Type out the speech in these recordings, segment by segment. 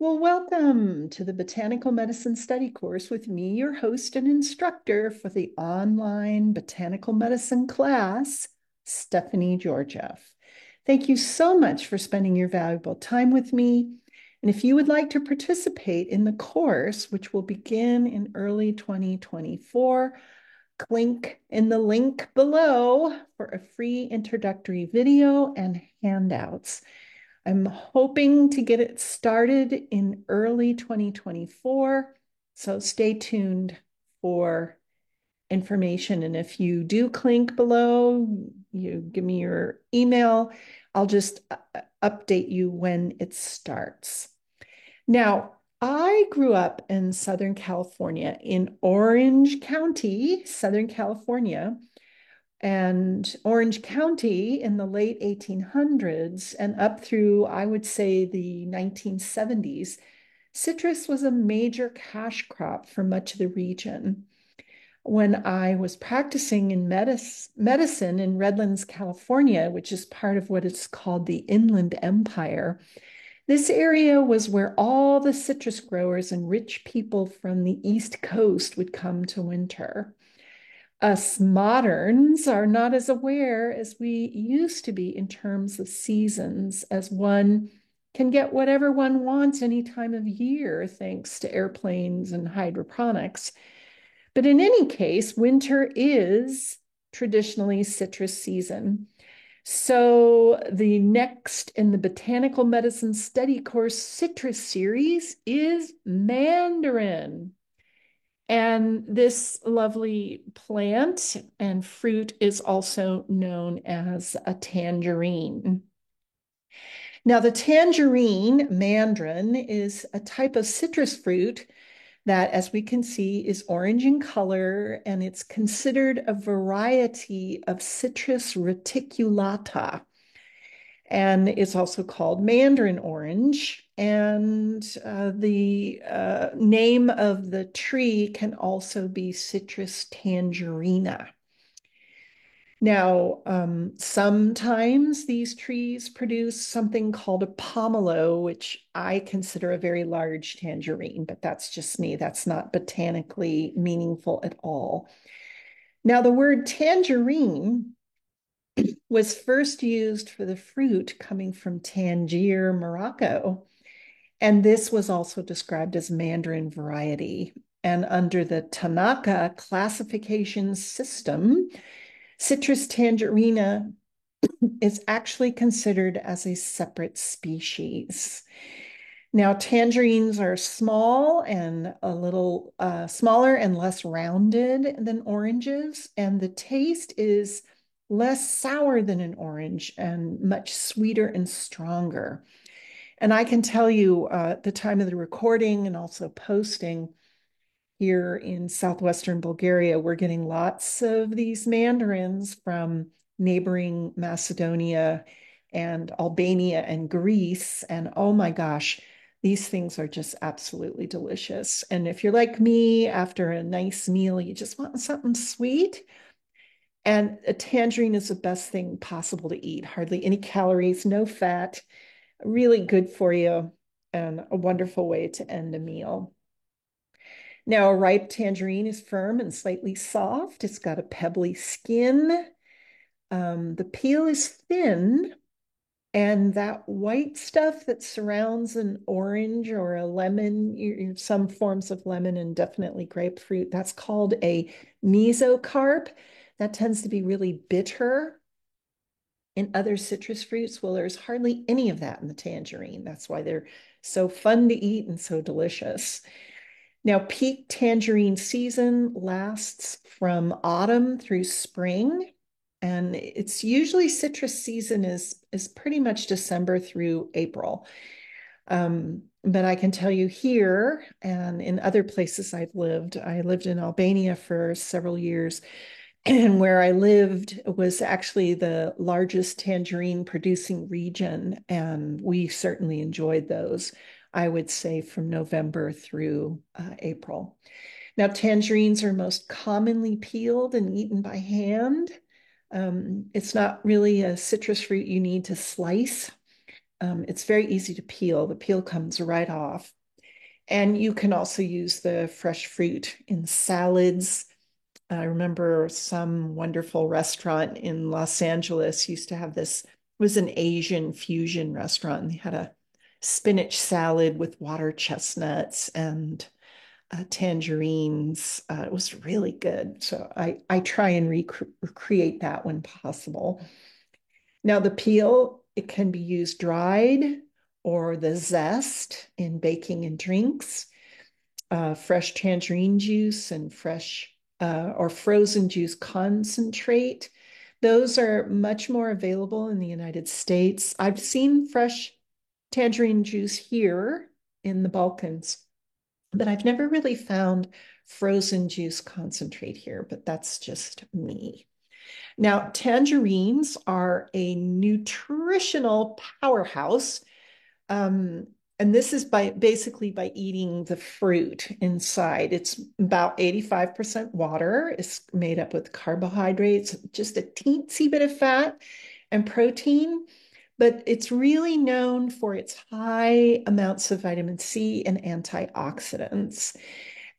Well, welcome to the Botanical Medicine Study course with me, your host and instructor for the online Botanical Medicine class, Stephanie Georgiev. Thank you so much for spending your valuable time with me. And if you would like to participate in the course, which will begin in early 2024, click in the link below for a free introductory video and handouts. I'm hoping to get it started in early 2024. So stay tuned for information. And if you do click below, you give me your email, I'll just update you when it starts. Now, I grew up in Southern California, in Orange County, Southern California, and Orange County in the late 1800s and up through, I would say, the 1970s, citrus was a major cash crop for much of the region. When I was practicing in medicine in Redlands, California, which is part of what is called the Inland Empire, this area was where all the citrus growers and rich people from the East Coast would come to winter. Us moderns are not as aware as we used to be in terms of seasons, as one can get whatever one wants any time of year thanks to airplanes and hydroponics. But in any case, winter is traditionally citrus season. So the next in the Botanical Medicine Study course citrus series is mandarin. And this lovely plant and fruit is also known as a tangerine. Now, the tangerine, mandarin, is a type of citrus fruit that, as we can see, is orange in color, and it's considered a variety of Citrus reticulata. And it's also called mandarin orange. And the name of the tree can also be Citrus tangerina. Now, sometimes these trees produce something called a pomelo, which I consider a very large tangerine, but that's just me. That's not botanically meaningful at all. Now, the word tangerine was first used for the fruit coming from Tangier, Morocco. And this was also described as mandarin variety. And under the Tanaka classification system, Citrus tangerina is actually considered as a separate species. Now, tangerines are small and a little smaller and less rounded than oranges, and the taste is less sour than an orange and much sweeter and stronger. And I can tell you at the time of the recording and also posting here in southwestern Bulgaria, we're getting lots of these mandarins from neighboring Macedonia and Albania and Greece. And oh my gosh, these things are just absolutely delicious. And if you're like me, after a nice meal, you just want something sweet. And a tangerine is the best thing possible to eat. Hardly any calories, no fat, really good for you, and a wonderful way to end a meal. Now, a ripe tangerine is firm and slightly soft. It's got a pebbly skin. The peel is thin, and that white stuff that surrounds an orange or a lemon, some forms of lemon and definitely grapefruit, that's called a mesocarp. That tends to be really bitter. In other citrus fruits, well, there's hardly any of that in the tangerine. That's why they're so fun to eat and so delicious. Now, peak tangerine season lasts from autumn through spring, and it's usually citrus season is pretty much December through April. But I can tell you here and in other places I lived in Albania for several years, and where I lived was actually the largest tangerine producing region, and we certainly enjoyed those, I would say, from November through April. Now, tangerines are most commonly peeled and eaten by hand. It's not really a citrus fruit you need to slice. It's very easy to peel. The peel comes right off. And you can also use the fresh fruit in salads. I remember some wonderful restaurant in Los Angeles used to have this, it was an Asian fusion restaurant, and they had a spinach salad with water chestnuts and tangerines. It was really good. So I try and recreate that when possible. Now, the peel, it can be used dried or the zest in baking and drinks, fresh tangerine juice and fresh or frozen juice concentrate. Those are much more available in the United States. I've seen fresh tangerine juice here in the Balkans, but I've never really found frozen juice concentrate here, but that's just me. Now, tangerines are a nutritional powerhouse. Um, and this is by basically by eating the fruit inside. It's about 85% water. It's made up with carbohydrates, just a teensy bit of fat and protein, but it's really known for its high amounts of vitamin C and antioxidants.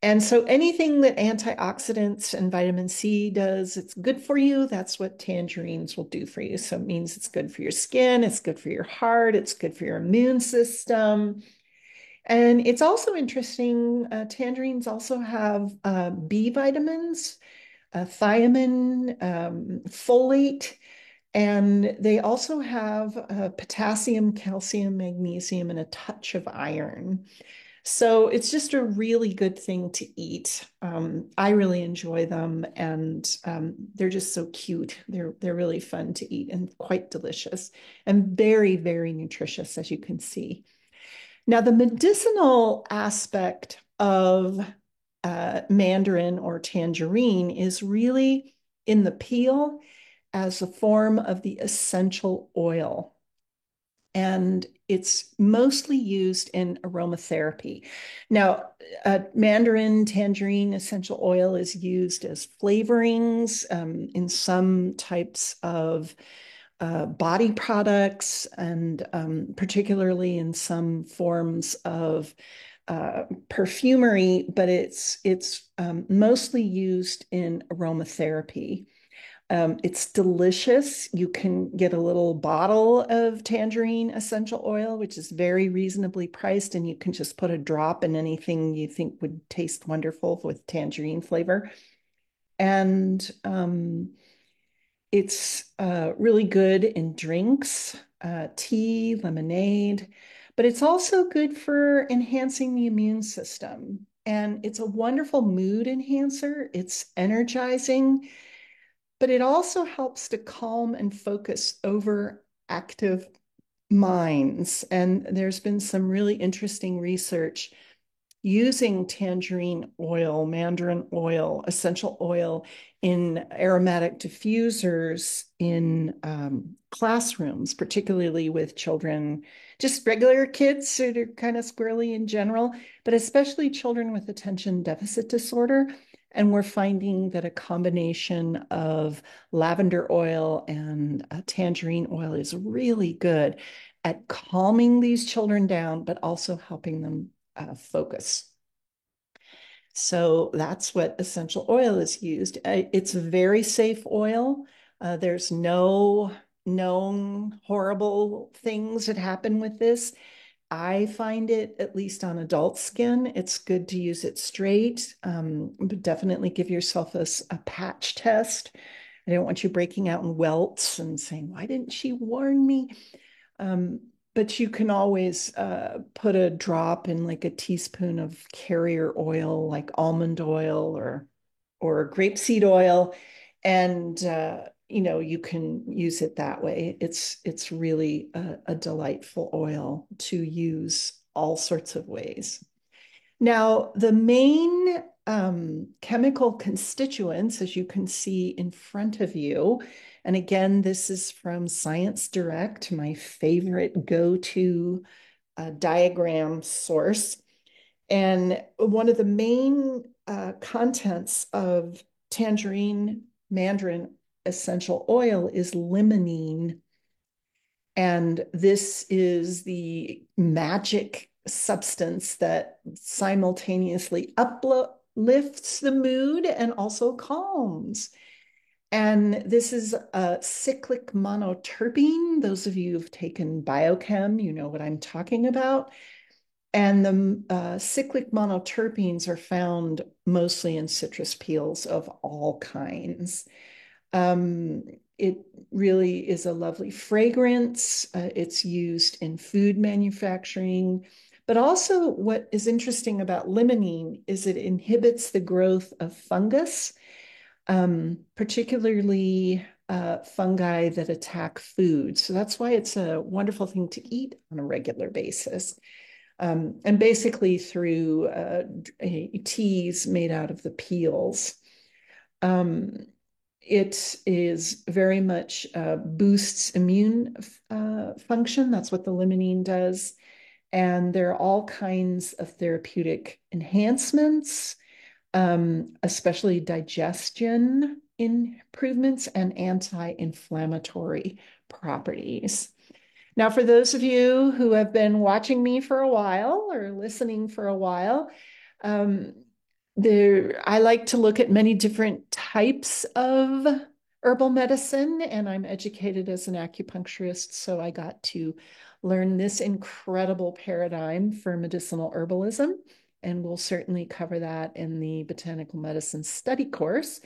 And so anything that antioxidants and vitamin C does, it's good for you. That's what tangerines will do for you. So it means it's good for your skin, it's good for your heart, it's good for your immune system. And it's also interesting, tangerines also have B vitamins, thiamine, folate, and they also have potassium, calcium, magnesium, and a touch of iron. So it's just a really good thing to eat. I really enjoy them, and they're just so cute. They're really fun to eat and quite delicious and very, very nutritious, as you can see. Now, the medicinal aspect of mandarin or tangerine is really in the peel as a form of the essential oil. And it's mostly used in aromatherapy. Now, mandarin tangerine essential oil is used as flavorings in some types of body products, and particularly in some forms of perfumery, but it's mostly used in aromatherapy. It's delicious. You can get a little bottle of tangerine essential oil, which is very reasonably priced, and you can just put a drop in anything you think would taste wonderful with tangerine flavor. And it's really good in drinks, tea, lemonade, but it's also good for enhancing the immune system. And it's a wonderful mood enhancer. It's energizing, but it also helps to calm and focus overactive minds. And there's been some really interesting research using tangerine oil, mandarin oil, essential oil in aromatic diffusers in classrooms, particularly with children, just regular kids that are kind of squirrely in general, but especially children with attention deficit disorder. And we're finding that a combination of lavender oil and tangerine oil is really good at calming these children down, but also helping them focus. So that's what essential oil is used. It's a very safe oil. There's no known horrible things that happen with this. I find it, at least on adult skin, it's good to use it straight, but definitely give yourself a patch test. I don't want you breaking out in welts and saying, why didn't she warn me? Um, but you can always put a drop in like a teaspoon of carrier oil, like almond oil or grapeseed oil, and you can use it that way. It's really a delightful oil to use all sorts of ways. Now, the main chemical constituents, as you can see in front of you, and again, this is from Science Direct, my favorite go-to diagram source. And one of the main contents of tangerine mandarin essential oil is limonene. And this is the magic substance that simultaneously uplifts the mood and also calms. And this is a cyclic monoterpene. Those of you who've taken biochem, you know what I'm talking about. And the cyclic monoterpenes are found mostly in citrus peels of all kinds. Um, it really is a lovely fragrance. It's used in food manufacturing. But also, what is interesting about limonene is it inhibits the growth of fungus, particularly fungi that attack food. So that's why it's a wonderful thing to eat on a regular basis. And basically through teas made out of the peels. Um, it is very much boosts immune function. That's what the limonene does. And there are all kinds of therapeutic enhancements, especially digestion improvements and anti-inflammatory properties. Now, for those of you who have been watching me for a while or listening for a while, um, I like to look at many different types of herbal medicine, and I'm educated as an acupuncturist, so I got to learn this incredible paradigm for medicinal herbalism, and we'll certainly cover that in the botanical medicine study course.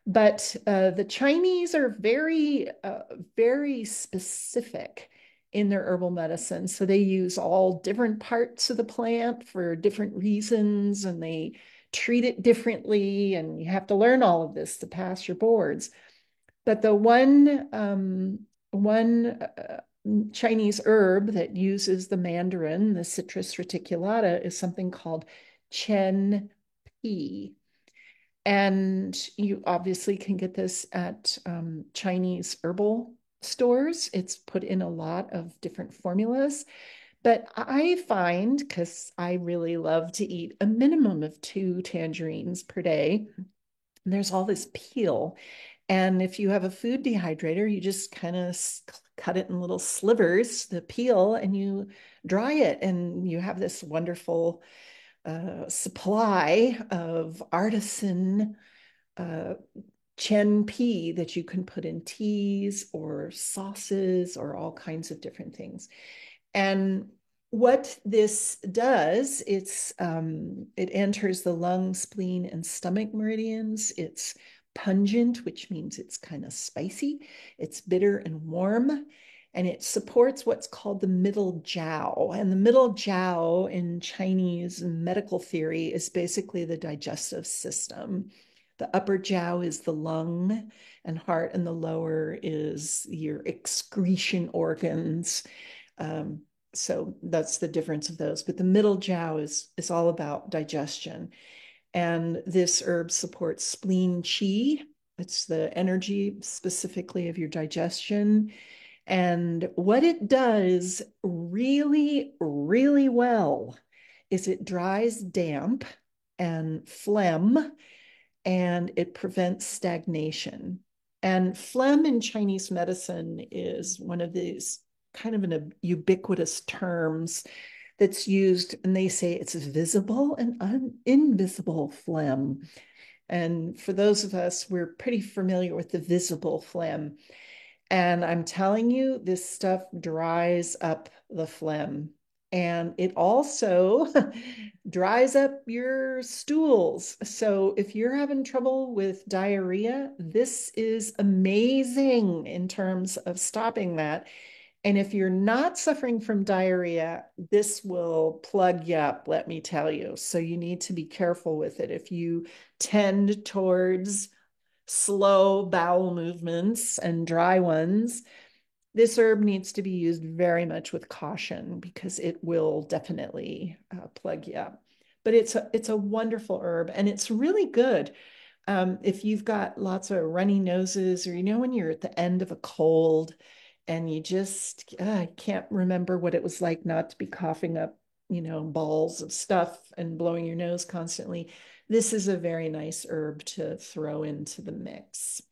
But the Chinese are very specific in their herbal medicine. So they use all different parts of the plant for different reasons, and they treat it differently. And you have to learn all of this to pass your boards. But the one Chinese herb that uses the mandarin, the Citrus reticulata, is something called Chen Pi. And you obviously can get this at Chinese herbal stores. It's put in a lot of different formulas. But I find, because I really love to eat a minimum of 2 tangerines per day, there's all this peel. And if you have a food dehydrator, you just kind of cut it in little slivers, the peel, and you dry it. And you have this wonderful supply of artisan uh, chen pi that you can put in teas or sauces or all kinds of different things. And what this does, it enters the lung, spleen, and stomach meridians. It's pungent, which means it's kind of spicy. It's bitter and warm, and it supports what's called the middle jiao. And the middle jiao in Chinese medical theory is basically the digestive system. The upper jiao is the lung and heart, and the lower is your excretion organs. Um, so that's the difference of those. But the middle jiao is all about digestion. And this herb supports spleen qi. It's the energy specifically of your digestion. And what it does really, really well is it dries damp and phlegm, and it prevents stagnation. And phlegm in Chinese medicine is one of these kind of an ubiquitous terms that's used, and they say it's visible and invisible phlegm. And for those of us, we're pretty familiar with the visible phlegm. And I'm telling you, this stuff dries up the phlegm. And it also dries up your stools. So if you're having trouble with diarrhea, this is amazing in terms of stopping that. And if you're not suffering from diarrhea, this will plug you up, let me tell you. So you need to be careful with it. If you tend towards slow bowel movements and dry ones, this herb needs to be used very much with caution because it will definitely plug you up. But it's a wonderful herb, and it's really good if you've got lots of runny noses, or when you're at the end of a cold and you just can't remember what it was like not to be coughing up, balls of stuff and blowing your nose constantly. This is a very nice herb to throw into the mix.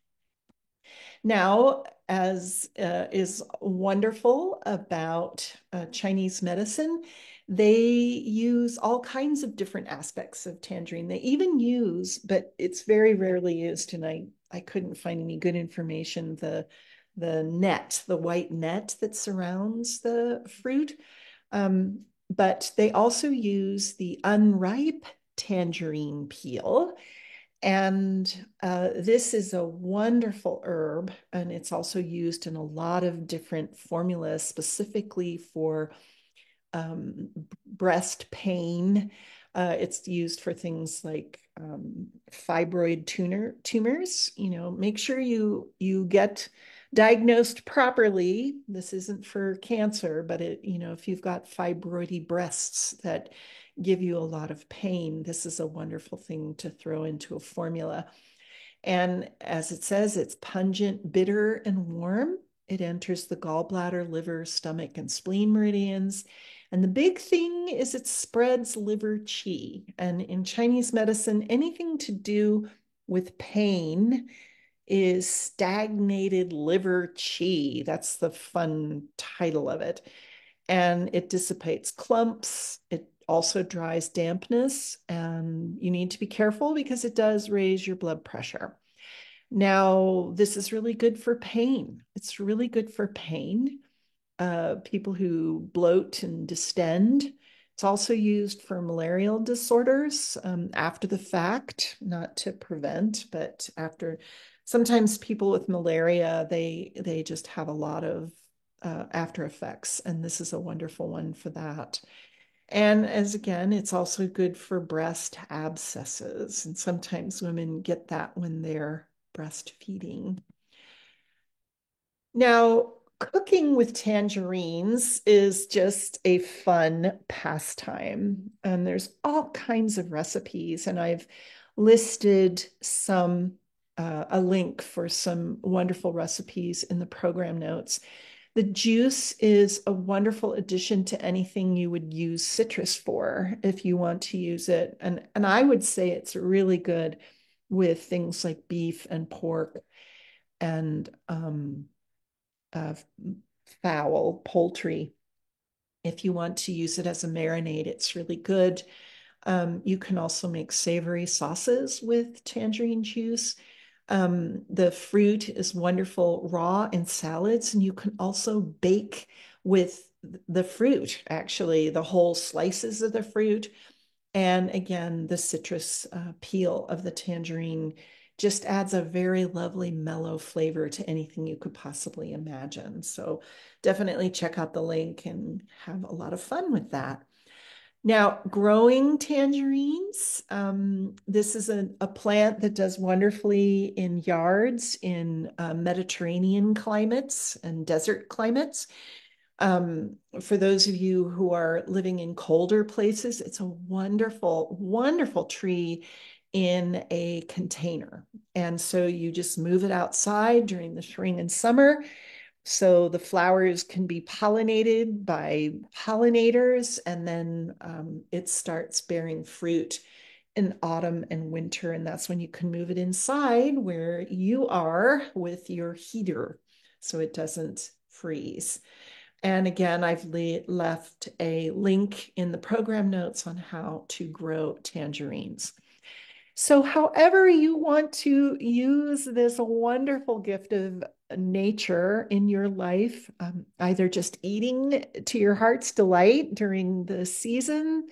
Now, as is wonderful about Chinese medicine, they use all kinds of different aspects of tangerine. They even use, but it's very rarely used, and I couldn't find any good information, the net, the white net that surrounds the fruit. But they also use the unripe tangerine peel. And this is a wonderful herb, and it's also used in a lot of different formulas, specifically for breast pain. It's used for things like fibroid tumors. Make sure you get diagnosed properly. This isn't for cancer, but if you've got fibroidy breasts that give you a lot of pain, this is a wonderful thing to throw into a formula. And as it says, it's pungent, bitter, and warm. It enters the gallbladder, liver, stomach, and spleen meridians. And the big thing is it spreads liver qi. And in Chinese medicine, anything to do with pain is stagnated liver qi. That's the fun title of it. And it dissipates clumps. It also dries dampness. And you need to be careful because it does raise your blood pressure. Now, this is really good for pain. It's really good for pain. People who bloat and distend. It's also used for malarial disorders after the fact, not to prevent, but after. Sometimes people with malaria, they just have a lot of after effects, and this is a wonderful one for that. And as again, it's also good for breast abscesses, and sometimes women get that when they're breastfeeding. Now, cooking with tangerines is just a fun pastime, and there's all kinds of recipes, and I've listed a link for some wonderful recipes in the program notes. The juice is a wonderful addition to anything you would use citrus for if you want to use it. And I would say it's really good with things like beef and pork and uh, fowl, poultry. If you want to use it as a marinade, it's really good. You can also make savory sauces with tangerine juice. The fruit is wonderful raw in salads, and you can also bake with the fruit, actually, the whole slices of the fruit. And again, the citrus peel of the tangerine just adds a very lovely mellow flavor to anything you could possibly imagine. So definitely check out the link and have a lot of fun with that. Now, growing tangerines, this is a plant that does wonderfully in yards in Mediterranean climates and desert climates. For those of you who are living in colder places, it's a wonderful, wonderful tree in a container. And so you just move it outside during the spring and summer. So the flowers can be pollinated by pollinators, and then it starts bearing fruit in autumn and winter. And that's when you can move it inside where you are with your heater so it doesn't freeze. And again, I've left a link in the program notes on how to grow tangerines. So, however you want to use this wonderful gift of nature in your life, either just eating to your heart's delight during the season.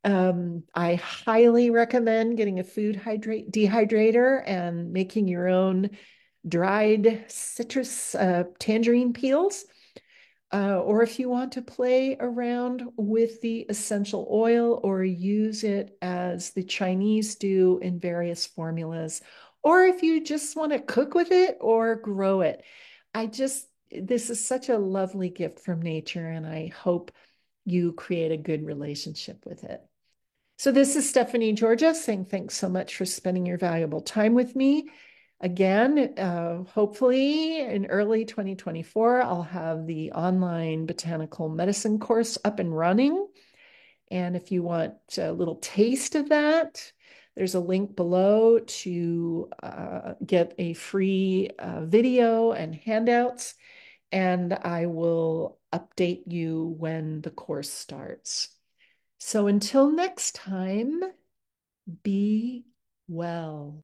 I highly recommend getting a food dehydrator and making your own dried citrus tangerine peels. Or if you want to play around with the essential oil or use it as the Chinese do in various formulas, or if you just want to cook with it or grow it. This is such a lovely gift from nature, and I hope you create a good relationship with it. So this is Stephanie Georgia saying thanks so much for spending your valuable time with me. Again, hopefully in early 2024, I'll have the online botanical medicine course up and running. And if you want a little taste of that, There's a link below to get a free video and handouts, and I will update you when the course starts. So until next time, be well.